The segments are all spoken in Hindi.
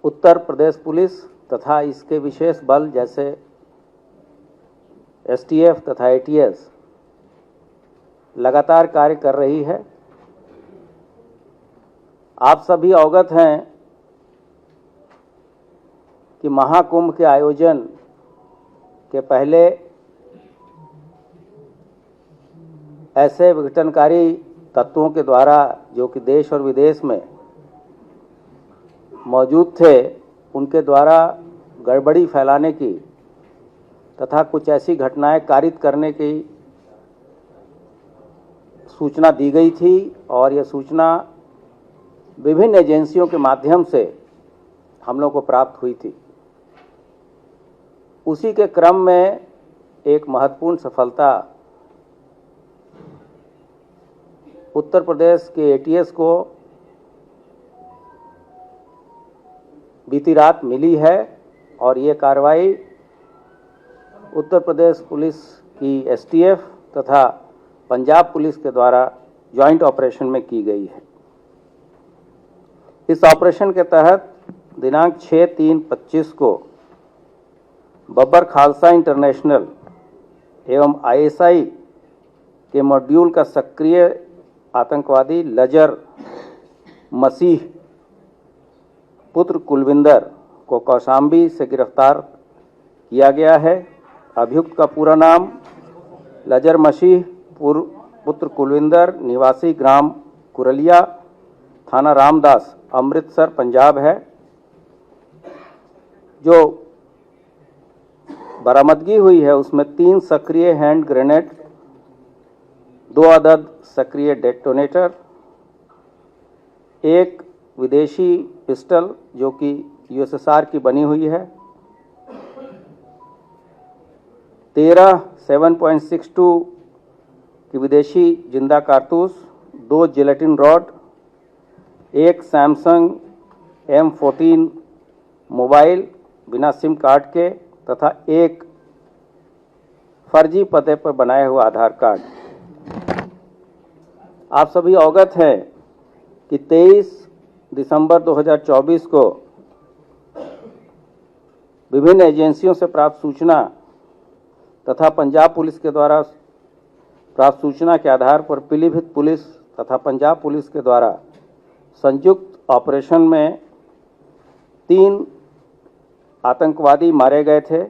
उत्तर प्रदेश पुलिस तथा इसके विशेष बल जैसे एसटीएफ तथा एटीएस लगातार कार्य कर रही है। आप सभी अवगत हैं कि महाकुंभ के आयोजन के पहले ऐसे विघटनकारी तत्वों के द्वारा जो कि देश और विदेश में मौजूद थे, उनके द्वारा गड़बड़ी फैलाने की तथा कुछ ऐसी घटनाएं कारित करने की सूचना दी गई थी और यह सूचना विभिन्न एजेंसियों के माध्यम से हम लोग को प्राप्त हुई थी। उसी के क्रम में एक महत्वपूर्ण सफलता उत्तर प्रदेश के एटीएस को बीती रात मिली है और ये कार्रवाई उत्तर प्रदेश पुलिस की एसटीएफ तथा पंजाब पुलिस के द्वारा जॉइंट ऑपरेशन में की गई है। इस ऑपरेशन के तहत दिनांक 6/3/25 को बब्बर खालसा इंटरनेशनल एवं आईएसआई के मॉड्यूल का सक्रिय आतंकवादी लजर मसीह पुत्र कुलविंदर को कौशाम्बी से गिरफ्तार किया गया है। अभियुक्त का पूरा नाम लजर मसीह पुत्र कुलविंदर, निवासी ग्राम कुरलिया, थाना रामदास, अमृतसर, पंजाब है। जो बरामदगी हुई है उसमें 3 सक्रिय हैंड ग्रेनेड, 2 अदद सक्रिय डेटोनेटर, 1 विदेशी पिस्टल जो कि यूएसएसआर की बनी हुई है, 13 7.62 की विदेशी जिंदा कारतूस, 2 gelatin rod, 1 Samsung M14 mobile बिना सिम कार्ड के तथा 1 फर्जी पते पर बनाए हुए आधार कार्ड। आप सभी अवगत हैं कि 23 दिसंबर 2024 को विभिन्न एजेंसियों से प्राप्त सूचना तथा पंजाब पुलिस के द्वारा प्राप्त सूचना के आधार पर पीलीभीत पुलिस तथा पंजाब पुलिस के द्वारा संयुक्त ऑपरेशन में 3 आतंकवादी मारे गए थे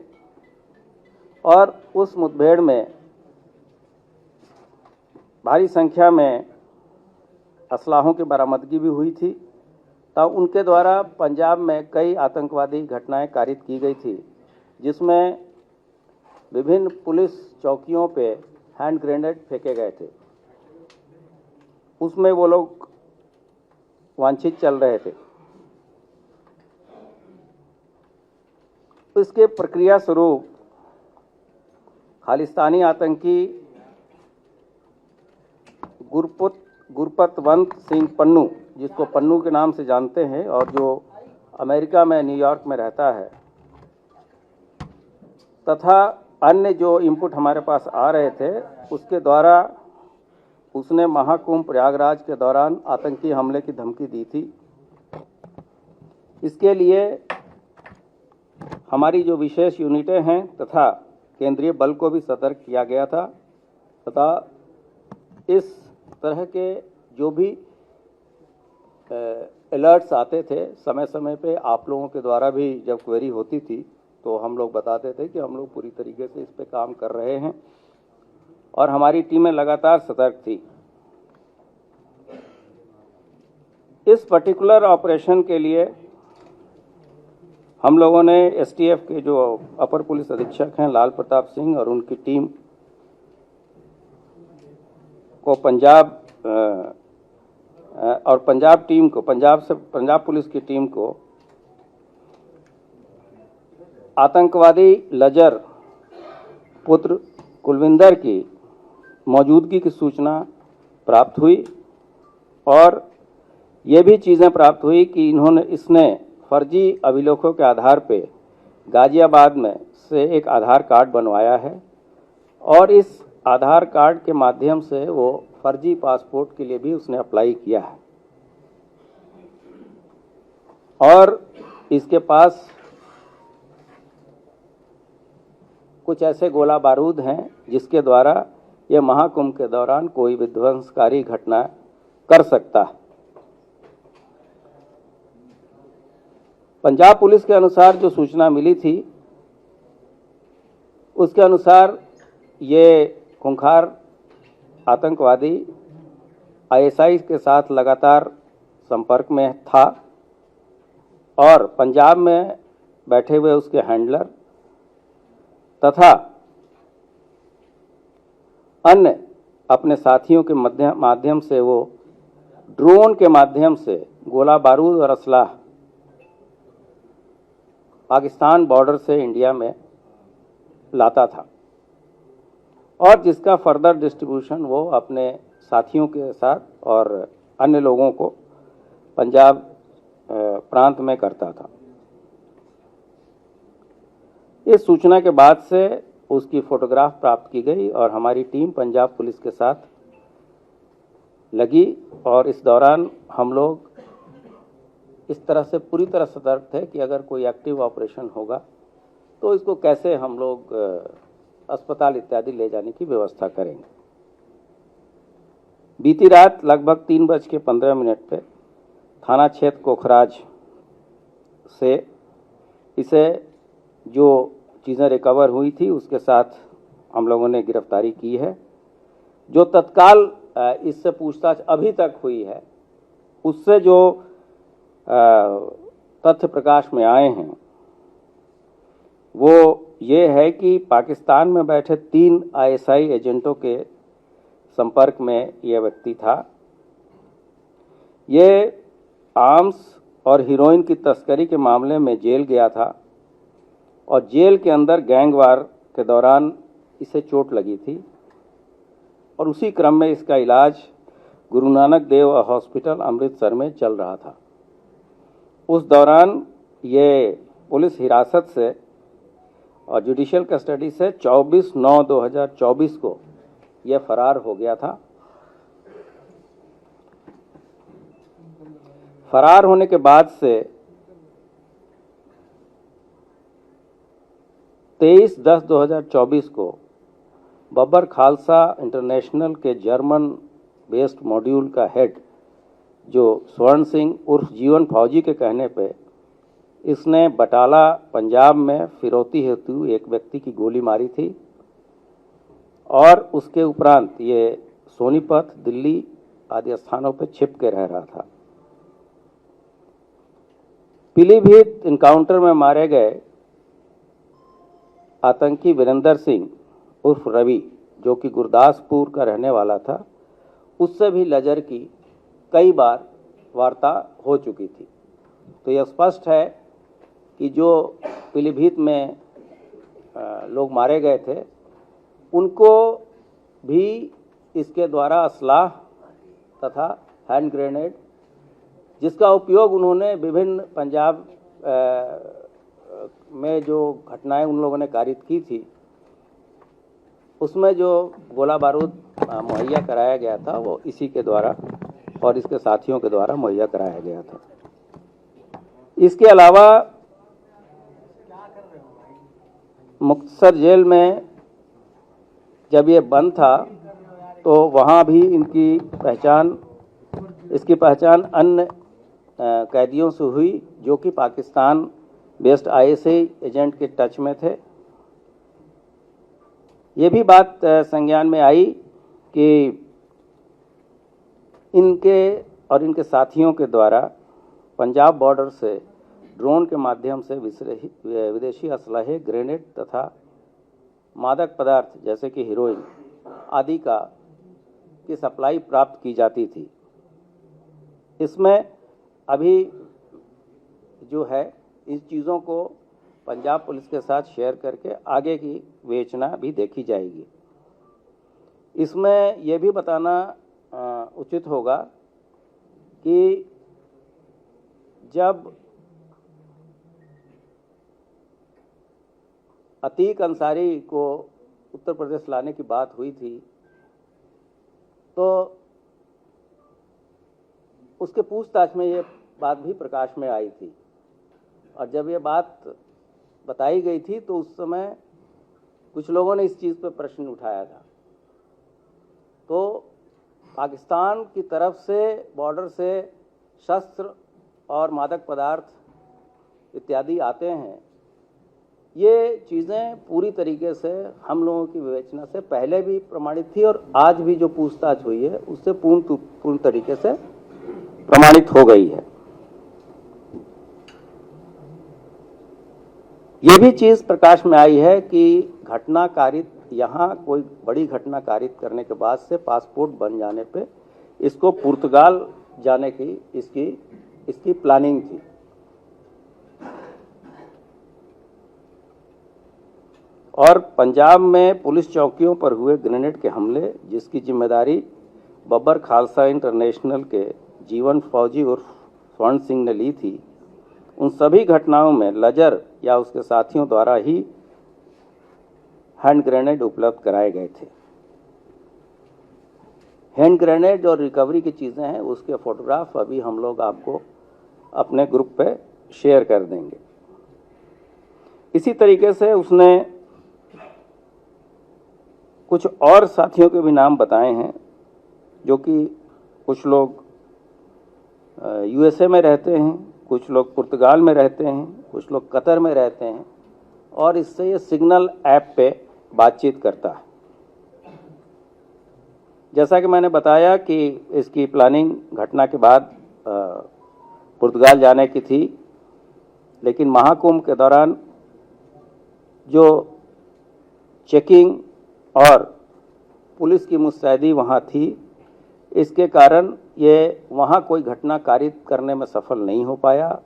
और उस मुठभेड़ में भारी संख्या में असलाहों की बरामदगी भी हुई थी। तब उनके द्वारा पंजाब में कई आतंकवादी घटनाएं कारित की गई थी, जिसमें विभिन्न पुलिस चौकियों पे हैंड ग्रेनेड फेंके गए थे। उसमें वो लोग वांछित चल रहे थे। इसके प्रक्रिया स्वरूप खालिस्तानी आतंकी गुरपतवंत सिंह पन्नू, जिसको पन्नू के नाम से जानते हैं और जो अमेरिका में न्यूयॉर्क में रहता है, तथा अन्य जो इनपुट हमारे पास आ रहे थे उसके द्वारा उसने महाकुंभ प्रयागराज के दौरान आतंकी हमले की धमकी दी थी। इसके लिए हमारी जो विशेष यूनिटें हैं तथा केंद्रीय बल को भी सतर्क किया गया था तथा इस तरह के जो भी अलर्ट्स आते थे समय समय पे आप लोगों के द्वारा भी जब क्वेरी होती थी तो हम लोग बताते थे कि हम लोग पूरी तरीके से इस पे काम कर रहे हैं और हमारी टीमें लगातार सतर्क थी। इस पर्टिकुलर ऑपरेशन के लिए हम लोगों ने एसटीएफ के जो अपर पुलिस अधीक्षक हैं लाल प्रताप सिंह और उनकी टीम को पंजाब पुलिस की टीम को आतंकवादी लजर पुत्र कुलविंदर की मौजूदगी की सूचना प्राप्त हुई और ये भी चीज़ें प्राप्त हुई कि इसने फर्जी अभिलेखों के आधार पे गाजियाबाद में से एक आधार कार्ड बनवाया है और इस आधार कार्ड के माध्यम से वो फर्जी पासपोर्ट के लिए भी उसने अप्लाई किया है और इसके पास कुछ ऐसे गोला बारूद हैं जिसके द्वारा यह महाकुंभ के दौरान कोई विध्वंसकारी घटना कर सकता है। पंजाब पुलिस के अनुसार जो सूचना मिली थी उसके अनुसार ये खूंखार आतंकवादी आईएसआई के साथ लगातार संपर्क में था और पंजाब में बैठे हुए उसके हैंडलर तथा अन्य अपने साथियों के माध्यम से वो ड्रोन के माध्यम से गोला बारूद और असलाह पाकिस्तान बॉर्डर से इंडिया में लाता था और जिसका फर्दर डिस्ट्रीब्यूशन वो अपने साथियों के साथ और अन्य लोगों को पंजाब प्रांत में करता था। इस सूचना के बाद से उसकी फोटोग्राफ प्राप्त की गई और हमारी टीम पंजाब पुलिस के साथ लगी और इस दौरान हम लोग इस तरह से पूरी तरह सतर्क थे कि अगर कोई एक्टिव ऑपरेशन होगा तो इसको कैसे हम लोग अस्पताल इत्यादि ले जाने की व्यवस्था करेंगे। बीती रात लगभग 3:15 पे थाना क्षेत्र कोखराज से इसे जो चीज़ें रिकवर हुई थी उसके साथ हम लोगों ने गिरफ्तारी की है। जो तत्काल इससे पूछताछ अभी तक हुई है उससे जो तथ्य प्रकाश में आए हैं वो ये है कि पाकिस्तान में बैठे 3 आईएसआई एजेंटों के संपर्क में यह व्यक्ति था। ये आर्म्स और हीरोइन की तस्करी के मामले में जेल गया था और जेल के अंदर गैंगवार के दौरान इसे चोट लगी थी और उसी क्रम में इसका इलाज गुरु नानक देव हॉस्पिटल अमृतसर में चल रहा था। उस दौरान ये पुलिस हिरासत से और जुडिशियल कस्टडी से 24/9/2024 को यह फरार हो गया था। फरार होने के बाद से 23/10/2024 को बब्बर खालसा इंटरनेशनल के जर्मन बेस्ड मॉड्यूल का हेड जो स्वर्ण सिंह उर्फ जीवन फौजी के कहने पे इसने बटाला पंजाब में फिरौती हेतु एक व्यक्ति की गोली मारी थी और उसके उपरांत ये सोनीपत दिल्ली आदि स्थानों पर छिप के रह रहा था। पीलीभीत इनकाउंटर में मारे गए आतंकी वीरेंद्र सिंह उर्फ रवि जो कि गुरदासपुर का रहने वाला था उससे भी लजर की कई बार वार्ता हो चुकी थी। तो यह स्पष्ट है कि जो पीलीभीत में लोग मारे गए थे उनको भी इसके द्वारा असलाह तथा हैंड ग्रेनेड जिसका उपयोग उन्होंने विभिन्न पंजाब में जो घटनाएं उन लोगों ने कारित की थी उसमें जो गोला बारूद मुहैया कराया गया था वो इसी के द्वारा और इसके साथियों के द्वारा मुहैया कराया गया था। इसके अलावा मुक्तसर जेल में जब ये बंद था तो वहाँ भी इसकी पहचान अन्य कैदियों से हुई जो कि पाकिस्तान बेस्ड आईएसआई एजेंट के टच में थे। ये भी बात संज्ञान में आई कि इनके और इनके साथियों के द्वारा पंजाब बॉर्डर से ड्रोन के माध्यम से विदेशी असलहे ग्रेनेड तथा मादक पदार्थ जैसे कि हीरोइन आदि की सप्लाई प्राप्त की जाती थी। इसमें अभी जो है इस चीज़ों को पंजाब पुलिस के साथ शेयर करके आगे की विवेचना भी देखी जाएगी। इसमें यह भी बताना उचित होगा कि जब अतीक अंसारी को उत्तर प्रदेश लाने की बात हुई थी तो उसके पूछताछ में ये बात भी प्रकाश में आई थी और जब ये बात बताई गई थी तो उस समय कुछ लोगों ने इस चीज़ पर प्रश्न उठाया था। तो पाकिस्तान की तरफ से बॉर्डर से शस्त्र और मादक पदार्थ इत्यादि आते हैं, ये चीज़ें पूरी तरीके से हम लोगों की विवेचना से पहले भी प्रमाणित थी और आज भी जो पूछताछ हुई है उससे पूर्ण तरीके से प्रमाणित हो गई है। ये भी चीज़ प्रकाश में आई है कि घटना कारित, यहाँ कोई बड़ी घटना कारित करने के बाद से पासपोर्ट बन जाने पे इसको पुर्तगाल जाने की इसकी प्लानिंग थी। और पंजाब में पुलिस चौकियों पर हुए ग्रेनेड के हमले, जिसकी जिम्मेदारी बब्बर खालसा इंटरनेशनल के जीवन फौजी और स्वर्ण सिंह ने ली थी, उन सभी घटनाओं में लजर या उसके साथियों द्वारा ही हैंड ग्रेनेड उपलब्ध कराए गए थे। हैंड ग्रेनेड और रिकवरी की चीज़ें हैं, उसके फोटोग्राफ अभी हम लोग आपको अपने ग्रुप पे शेयर कर देंगे। इसी तरीके से उसने कुछ और साथियों के भी नाम बताए हैं, जो कि कुछ लोग यूएसए में रहते हैं, कुछ लोग पुर्तगाल में रहते हैं, कुछ लोग कतर में रहते हैं, और इससे ये सिग्नल ऐप पे बातचीत करता है। जैसा कि मैंने बताया कि इसकी प्लानिंग घटना के बाद पुर्तगाल जाने की थी, लेकिन महाकुंभ के दौरान जो चेकिंग और पुलिस की मुस्तैदी वहाँ थी, इसके कारण ये वहाँ कोई घटना कारित करने में सफल नहीं हो पाया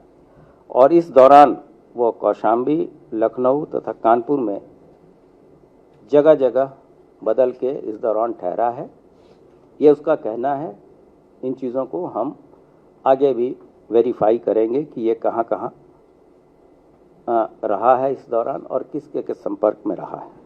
और इस दौरान वो कौशाम्बी, लखनऊ तथा कानपुर में जगह जगह बदल के इस दौरान ठहरा है। ये उसका कहना है। इन चीज़ों को हम आगे भी वेरीफाई करेंगे कि ये कहाँ कहाँ रहा है इस दौरान और किसके संपर्क में रहा है।